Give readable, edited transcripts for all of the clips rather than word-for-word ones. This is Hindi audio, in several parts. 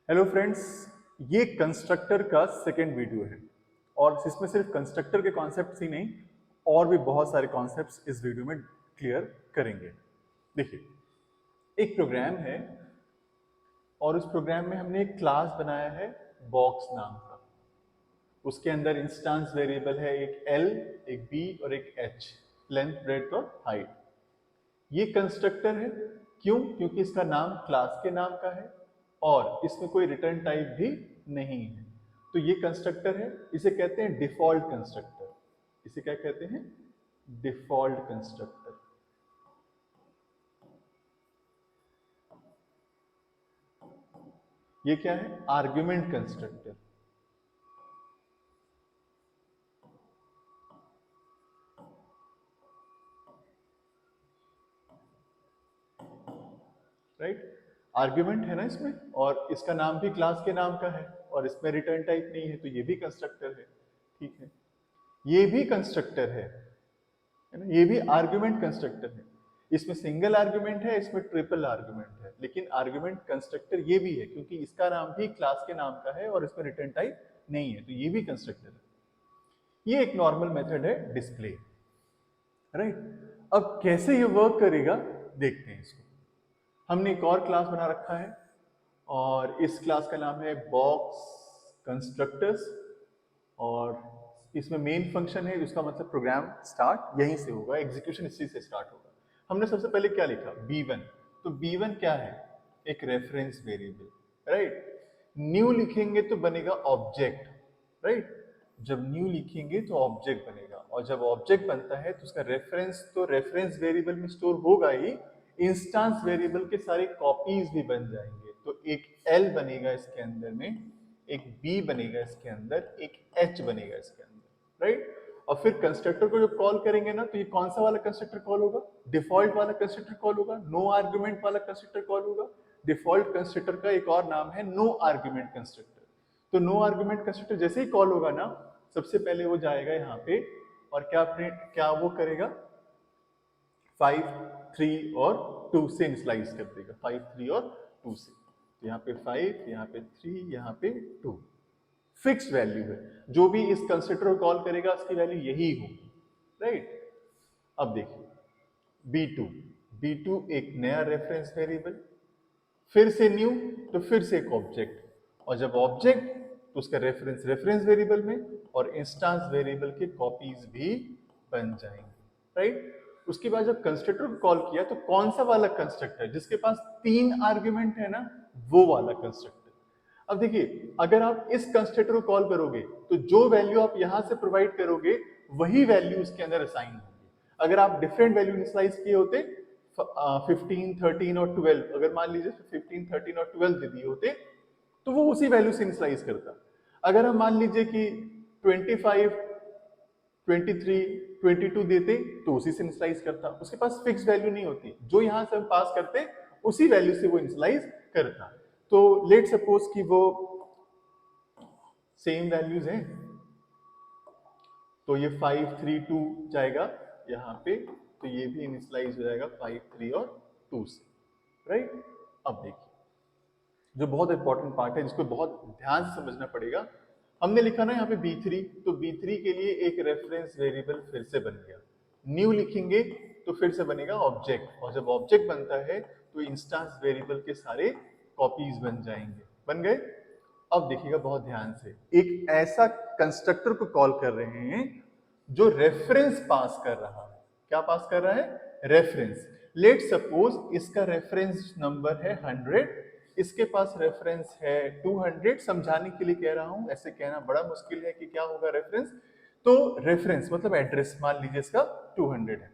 हेलो फ्रेंड्स, ये कंस्ट्रक्टर का सेकेंड वीडियो है और इसमें सिर्फ कंस्ट्रक्टर के कॉन्सेप्ट्स ही नहीं और भी बहुत सारे कॉन्सेप्ट्स इस वीडियो में क्लियर करेंगे। देखिए, एक प्रोग्राम है और उस प्रोग्राम में हमने एक क्लास बनाया है बॉक्स नाम का। उसके अंदर इंस्टेंस वेरिएबल है एक एल, एक बी और एक एच, लेंथ, ब्रेड्थ और हाइट। ये कंस्ट्रक्टर है। क्यों? क्योंकि इसका नाम क्लास के नाम का है और इसमें कोई रिटर्न टाइप भी नहीं है। तो ये कंस्ट्रक्टर है, इसे कहते हैं डिफॉल्ट कंस्ट्रक्टर। इसे क्या कहते हैं? Default constructor. ये क्या है? Argument constructor. राइट? आर्ग्यूमेंट है ना इसमें, और इसका नाम भी क्लास के नाम का है और इसमें रिटर्न टाइप नहीं है, तो ये भी कंस्ट्रक्टर है। ठीक है, ये भी कंस्ट्रक्टर है ना? ये भी आर्ग्यूमेंट कंस्ट्रक्टर है। इसमें सिंगल आर्ग्यूमेंट है, इसमें ट्रिपल आर्ग्यूमेंट है, लेकिन आर्ग्यूमेंट कंस्ट्रक्टर ये भी है क्योंकि इसका नाम भी क्लास के नाम का है और इसमें रिटर्न टाइप नहीं है, तो ये भी कंस्ट्रक्टर है। ये एक नॉर्मल मेथड है डिस्प्ले। राइट? अब कैसे ये वर्क करेगा देखते हैं इसको। हमने एक और क्लास बना रखा है और इस क्लास का नाम है बॉक्स कंस्ट्रक्टर्स और इसमें मेन फंक्शन है, जिसका मतलब प्रोग्राम स्टार्ट यहीं से होगा, एग्जीक्यूशन इसी से स्टार्ट होगा। हमने सबसे पहले क्या लिखा? b1। तो b1 क्या है? एक रेफरेंस वेरिएबल। राइट? न्यू लिखेंगे तो बनेगा ऑब्जेक्ट। राइट? जब न्यू लिखेंगे तो ऑब्जेक्ट बनेगा और जब ऑब्जेक्ट बनता है तो उसका रेफरेंस तो रेफरेंस वेरिएबल में स्टोर होगा ही, इंस्टेंस वेरिएबल के सारे कॉपीज भी बन जाएंगे। तो एक एल बनेगा इसके अंदर में, एक बी बनेगा इसके अंदर, एक एच बनेगा इसके अंदर। राइट? और फिर कंस्ट्रक्टर को जब कॉल करेंगे ना, तो ये कौन सा वाला कंस्ट्रक्टर कॉल होगा? डिफॉल्ट वाला कंस्ट्रक्टर कॉल होगा, नो आर्गुमेंट वाला कंस्ट्रक्टर कॉल होगा। डिफॉल्ट कंस्ट्रक्टर का एक और नाम है नो आर्गुमेंट कंस्ट्रक्टर। तो नो आर्गुमेंट कंस्ट्रक्टर जैसे ही कॉल होगा ना, सबसे पहले वो जाएगा यहाँ पे और क्या वो करेगा? 5, 3 और 2 से इनिशियलाइज कर देगा। 5, 3 और 2 से। तो यहाँ पे 5, यहाँ पे 3, यहाँ पे 2। फिक्स वैल्यू है, जो भी इस कंस्ट्रक्टर को कॉल करेगा उसकी वैल्यू यही होगी। राइट? अब देखिए b2। b2 एक नया रेफरेंस वेरिएबल, फिर से न्यू, तो फिर से एक ऑब्जेक्ट, और जब ऑब्जेक्ट तो उसका रेफरेंस रेफरेंस वेरिएबल में और इंस्टेंस वेरिएबल के कॉपीज भी बन जाएंगे। राइट? उसके बाद जब कंस्ट्रक्टर को कॉल किया तो कौन सा वाला कंस्ट्रक्टर? जिसके पास 3 आर्ग्यूमेंट है ना, वो वाला कंस्ट्रक्टर। अब देखिए, अगर आप इस कंस्ट्रक्टर को कॉल करोगे तो जो वैल्यू आप यहां से प्रोवाइड करोगे वही वैल्यू उसके अंदर असाइन होगी। अगर आप डिफरेंट वैल्यू इनिशियलाइज किए होते, 15, 13 और 12, अगर मान लीजिए 15, 13 और 12 दे दिए होते तो वो उसी वैल्यू से इनिशियलाइज करता। अगर हम मान लीजिए कि 25, 23, 22 देते तो उसी से इनिशियलाइज करता। उसके पास फिक्स वैल्यू नहीं होती, जो यहां से हम पास करते उसी वैल्यू से वो इनिशियलाइज करता। तो लेट सपोज कि वो सेम वैल्यूज हैं, तो ये 5, 3, 2 जाएगा यहाँ पे, तो ये भी इनिशियलाइज हो जाएगा 5, 3 और 2 से। राइट? अब देखिए, जो बहुत इंपॉर्टेंट पार्ट है जिसको बहुत ध्यान से समझना पड़ेगा। हमने लिखा ना यहाँ पे b3, तो b3 के लिए एक रेफरेंस वेरिएबल फिर से बन गया। न्यू लिखेंगे तो फिर से बनेगा ऑब्जेक्ट, और जब ऑब्जेक्ट बनता है तो इंस्टेंस वेरिएबल के सारे कॉपीज बन जाएंगे। बन गए? अब देखिएगा बहुत ध्यान से, एक ऐसा कंस्ट्रक्टर को कॉल कर रहे हैं जो रेफरेंस पास कर रहा है। क्या पास कर रहा है? रेफरेंस। लेट सपोज इसका रेफरेंस नंबर है 100, इसके पास रेफरेंस है 200। समझाने के लिए कह रहा हूं, ऐसे कहना बड़ा मुश्किल है कि क्या होगा रेफरेंस। तो रेफरेंस मतलब एड्रेस, मान लीजिए इसका 200 है।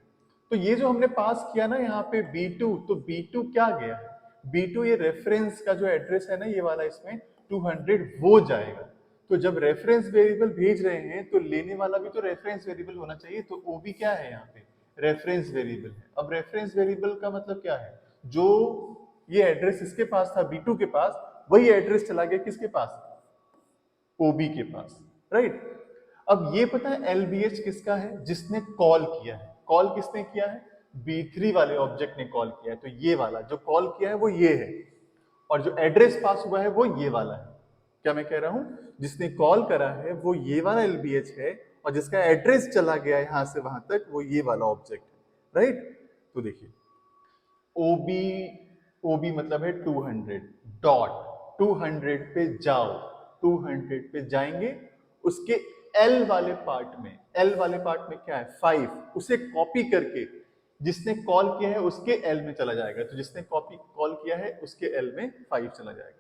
तो ये जो हमने पास किया ना यहाँ पे b2, तो b2 क्या गया है? b2 ये रेफरेंस का जो एड्रेस है ना, ये वाला, इसमें 200 वो जाएगा। तो जब रेफरेंस वेरिएबल भेज रहे हैं तो लेने वाला भी तो रेफरेंस वेरिएबल होना चाहिए, तो वो भी क्या है यहाँ पे? रेफरेंस वेरिएबल है। अब रेफरेंस वेरिएबल का मतलब क्या है? जो ये एड्रेस इसके पास था b2 के पास, वही एड्रेस चला गया किसके पास? ओबी के पास। राइट? अब ये पता है एलबीएच किसका है? जिसने कॉल किया है। कॉल किसने किया है? b3 वाले ऑब्जेक्ट ने कॉल किया है। तो ये वाला जो कॉल किया है वो ये है, और जो एड्रेस पास हुआ है वो ये वाला है। क्या मैं कह रहा हूं, जिसने कॉल करा है वो ये वाला LBH है, और जिसका एड्रेस चला गया है यहां से वहां तक वो ये वाला ऑब्जेक्ट है, राइट। तो देखिए ओबी, ओबी मतलब है 200 डॉट 200 पे जाओ, 200 पे जाएंगे, उसके एल वाले पार्ट में, एल वाले पार्ट में क्या है 5, उसे कॉपी करके जिसने कॉल किया है उसके एल में चला जाएगा, तो जिसने कॉपी कॉल किया है उसके एल में 5 चला जाएगा।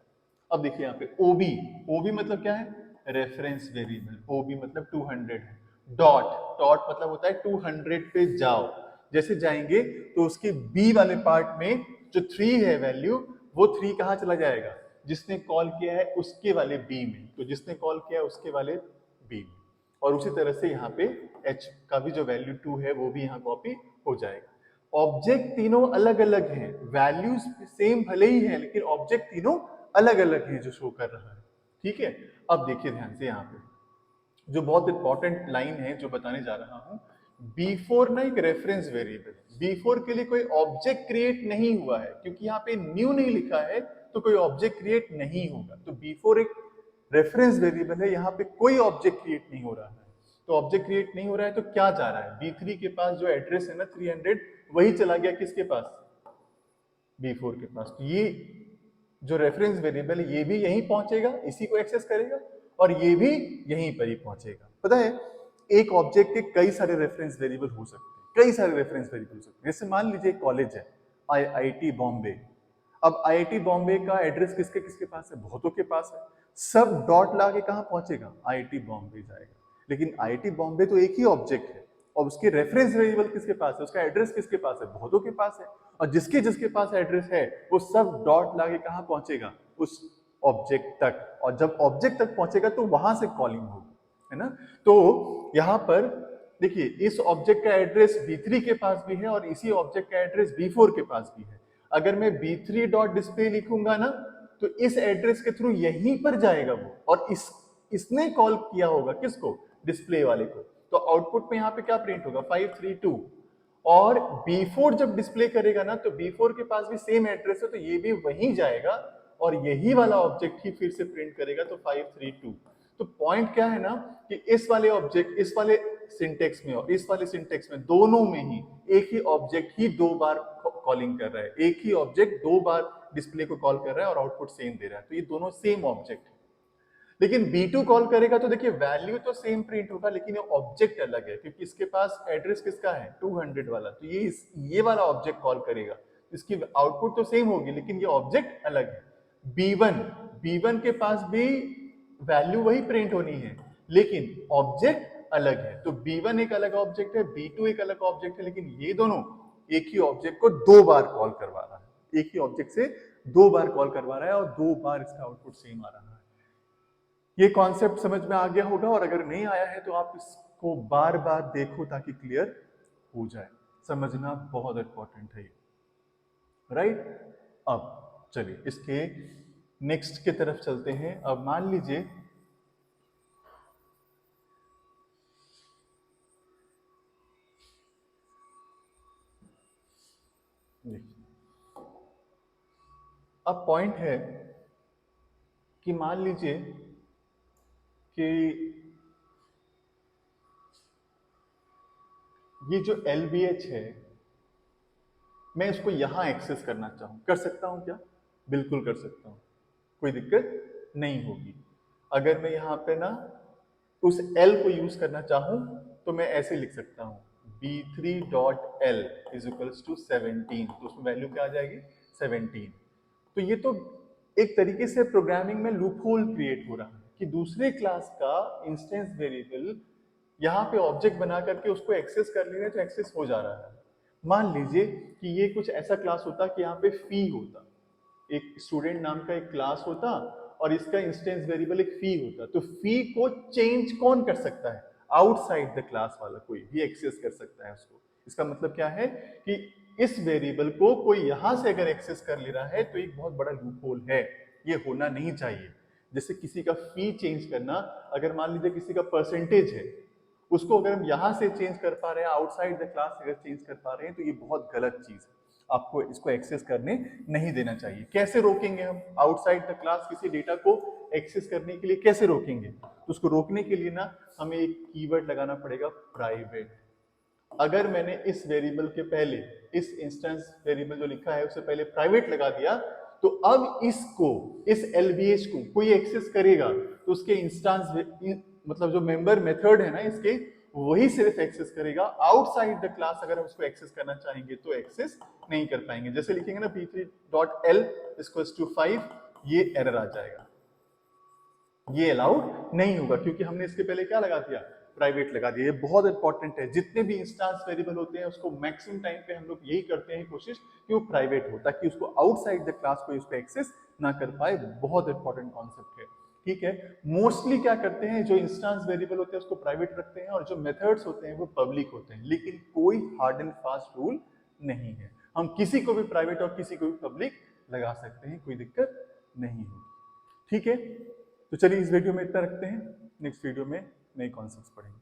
अब देखिए यहाँ पे ओबी, ओबी मतलब क्या है रेफरेंस वेरिएबल, ओबी मतलब 200 है, डॉट, डॉट मतलब होता है 200 पे जाओ, जैसे जाएंगे तो उसके बी वाले पार्ट में जो 3 है वैल्यू, वो 3 कहाँ चला जाएगा, जिसने कॉल किया है उसके वाले बी में, तो जिसने कॉल किया है उसके वाले बी में, और उसी तरह से यहाँ पे h का भी जो वैल्यू 2 है वो भी यहाँ कॉपी हो जाएगा। ऑब्जेक्ट तीनों अलग अलग हैं, वैल्यूज सेम भले ही हैं लेकिन ऑब्जेक्ट तीनों अलग अलग हैं जो शो कर रहा है, ठीक है। अब देखिए ध्यान से यहाँ पे जो बहुत इंपॉर्टेंट लाइन है जो बताने जा रहा हूं, B4 ना एक रेफरेंस वेरिएबल, B4 के लिए कोई ऑब्जेक्ट क्रिएट नहीं हुआ है, क्योंकि यहाँ पे न्यू नहीं लिखा है तो कोई ऑब्जेक्ट क्रिएट नहीं होगा, तो B4 एक रेफरेंस वेरिएबल है, यहाँ पे कोई ऑब्जेक्ट क्रिएट नहीं हो रहा है। तो ऑब्जेक्ट क्रिएट नहीं हो रहा है तो क्या जा रहा है, B3 के पास जो एड्रेस है ना 300, वही चला गया किसके पास, B4 के पास। तो ये जो रेफरेंस वेरिएबल है ये भी यहीं पहुंचेगा, इसी को एक्सेस करेगा, और ये भी यहीं पर ही पहुंचेगा। पता है एक ऑब्जेक्ट के कई सारे रेफरेंस वेरिएबल हो सकते हैं, कई सारे रेफरेंस वेरिएबल हो सकते हैं। जैसे मान लीजिए कॉलेज है IIT बॉम्बे, अब IIT बॉम्बे का एड्रेस किसके किसके पास है, बहुतों के पास है, सब डॉट ला के कहाँ पहुंचेगा, IIT बॉम्बे जाएगा। लेकिन IIT बॉम्बे तो एक ही ऑब्जेक्ट है, और उसके रेफरेंस वेरिएबल किसके पास है, उसका एड्रेस किसके पास है, बहुतों के पास है, और जिसके जिसके पास एड्रेस है वो सब डॉट लाके कहाँ पहुंचेगा, उस ऑब्जेक्ट तक, और जब ऑब्जेक्ट तक पहुंचेगा तो वहां से कॉलिंग होगी, है ना। तो यहां पर देखिए इस ऑब्जेक्ट का एड्रेस B3 के पास भी है और इसी ऑब्जेक्ट का एड्रेस B4 के पास भी है। अगर मैं B3 डॉट डिस्प्ले लिखूंगा ना तो इस एड्रेस के थ्रू यहीं पर जाएगा वो, और इसने कॉल किया होगा किसको, डिस्प्ले वाले को, तो आउटपुट में यहाँ पे क्या प्रिंट होगा 532, और B4 जब डिस्प्ले करेगा ना तो B4 के पास भी सेम एड्रेस है तो ये भी वहीं जाएगा और यही वाला ऑब्जेक्ट ही फिर से प्रिंट करेगा, तो 532। तो पॉइंट क्या है ना कि इस वाले ऑब्जेक्ट, इस वाले सिंटेक्स में और इस वाले सिंटेक्स में दोनों में ही एक ही ऑब्जेक्ट ही दो बार कॉलिंग कर रहा है, एक ही ऑब्जेक्ट दो बार डिस्प्ले को कॉल कर रहा है और आउटपुट सेम दे रहा है, तो ये दोनों सेम ऑब्जेक्ट है। लेकिन B2 कॉल करेगा तो देखिए वैल्यू तो सेम प्रिंट होगा लेकिन ये ऑब्जेक्ट अलग है, क्योंकि इसके पास एड्रेस किसका है 200 वाला, तो ये वाला ऑब्जेक्ट कॉल करेगा, इसकी आउटपुट तो सेम होगी लेकिन ये ऑब्जेक्ट अलग है। B1 के पास भी वैल्यू वही प्रिंट होनी है लेकिन ऑब्जेक्ट अलग है, तो B1 एक अलग ऑब्जेक्ट है, B2 एक अलग ऑब्जेक्ट है, लेकिन ये दोनों एक ही ऑब्जेक्ट को दो बार कॉल करवा रहा है, एक ही ऑब्जेक्ट से दो बार कॉल करवा रहा है और दो बार इसका आउटपुट सेम आ रहा है। ये कॉन्सेप्ट समझ में आ गया होगा, और अगर नहीं आया है तो आप इसको बार बार देखो ताकि क्लियर हो जाए, समझना बहुत इंपॉर्टेंट है, राइट। अब चलिए इसके नेक्स्ट की तरफ चलते हैं। अब मान लीजिए अब पॉइंट है कि मान लीजिए कि ये जो LBH है मैं इसको यहां एक्सेस करना चाहूं, कर सकता हूं क्या, बिल्कुल कर सकता हूं, कोई दिक्कत नहीं होगी। अगर मैं यहाँ पे ना उस L को यूज करना चाहूं तो मैं ऐसे लिख सकता हूं B3.L इज इक्वल्स टू 17, तो उसमें वैल्यू क्या आ जाएगी 17। तो ये तो एक तरीके से प्रोग्रामिंग में लूप होल क्रिएट हो रहा है कि दूसरे क्लास का इंस्टेंस वेरिएबल यहाँ पे ऑब्जेक्ट बना करके उसको एक्सेस कर ले रहे हैं तो एक्सेस हो जा रहा है। मान लीजिए कि ये कुछ ऐसा क्लास होता कि यहाँ पे फी होता, एक स्टूडेंट नाम का एक क्लास होता और इसका इंस्टेंस वेरिएबल एक फी होता, तो फी को चेंज कौन कर सकता है, आउटसाइड द क्लास वाला कोई भी एक्सेस कर सकता है उसको। इसका मतलब क्या है कि इस वेरिएबल को कोई यहां से अगर एक्सेस कर ले रहा है तो एक बहुत बड़ा लूप होल है, ये होना नहीं चाहिए। जैसे किसी का फी चेंज करना, अगर मान लीजिए किसी का परसेंटेज है उसको अगर हम यहां से चेंज कर पा रहे हैं, आउटसाइड द क्लास अगर चेंज कर पा रहे हैं तो ये बहुत गलत चीज है। आपको इसको एक्सेस करने नहीं देना चाहिए। कैसे रोकेंगे हम आउटसाइड द क्लास किसी डेटा को एक्सेस करने के लिए, कैसे रोकेंगे? तो उसको रोकने के लिए ना हमें एक कीवर्ड लगाना पड़ेगा, प्राइवेट। अगर मैंने इस वेरिएबल के पहले इस इंस्टेंस वेरिएबल जो लिखा है उससे पहले प्राइवेट लगा दिया, तो अब इसको, इस एलबीएच को कोई एक्सेस करेगा तो उसके इंस्टेंस मतलब जो मेंबर मेथड है ना इसके, वही सिर्फ एक्सेस करेगा। आउटसाइड द क्लास अगर हम उसको एक्सेस करना चाहेंगे तो एक्सेस नहीं कर पाएंगे। जैसे लिखेंगे ना p3.l इक्वल्स टू 5, ये एरर आ जाएगा, ये अलाउड नहीं होगा क्योंकि हमने इसके पहले क्या लगा दिया, प्राइवेट लगा दिया। ये बहुत इंपॉर्टेंट है, जितने भी इंस्टेंस वेरिएबल होते हैं उसको मैक्सिमम टाइम पे हम लोग यही करते हैं कोशिश कि वो प्राइवेट हो, ताकि उसको आउटसाइड द क्लास कोई उसको एक्सेस ना कर पाए। बहुत इंपॉर्टेंट कॉन्सेप्ट है, ठीक है। मोस्टली क्या करते हैं, जो इंस्टेंस वेरिएबल होते हैं उसको प्राइवेट रखते हैं और जो मेथड्स होते हैं वो पब्लिक होते हैं, लेकिन कोई हार्ड एंड फास्ट रूल नहीं है। हम किसी को भी प्राइवेट और किसी को भी पब्लिक लगा सकते हैं, कोई दिक्कत नहीं होगी, ठीक है। तो चलिए इस वीडियो में इतना रखते हैं, नेक्स्ट वीडियो में नए कॉन्सेप्ट्स पढ़ेंगे।